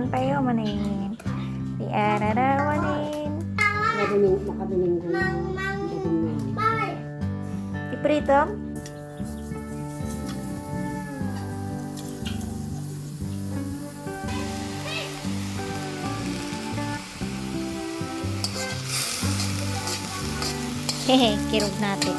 naman tayo manin. Di ararawanin. Makaduling ko yung dating na. Iprito. Hehe, kirog natin.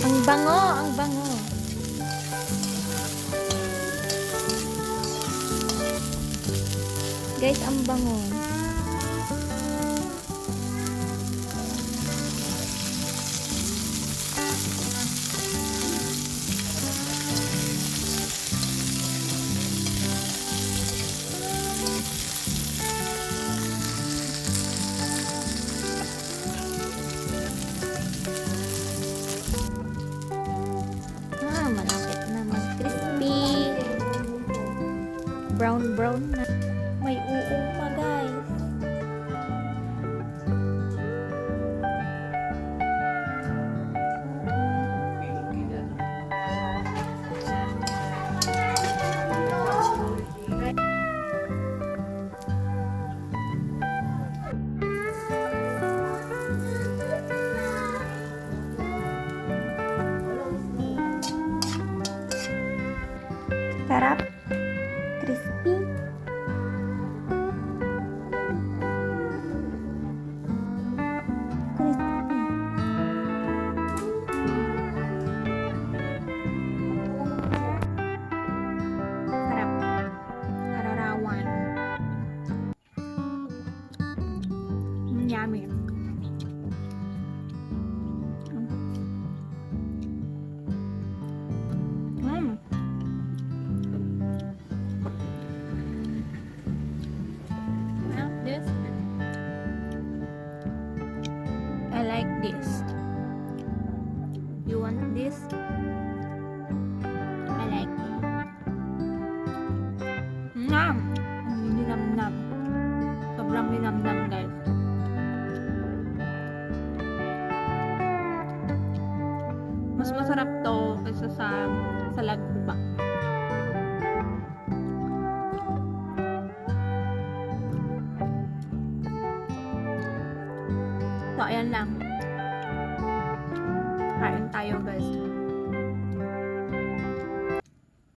Ang bango, ang bango. Guys, ang bango. Malapit na mag-crispy. Brown na. May uong pa, guys. Sarap. Crispy. Sarap. Ararawan. Yummy. This I like this. You want this? I like it. Nam! Ninamnam. Sobrang ninamnam, guys. Mas masarap to kaysa sa lagba. So, ayan lang. Kain tayo, guys.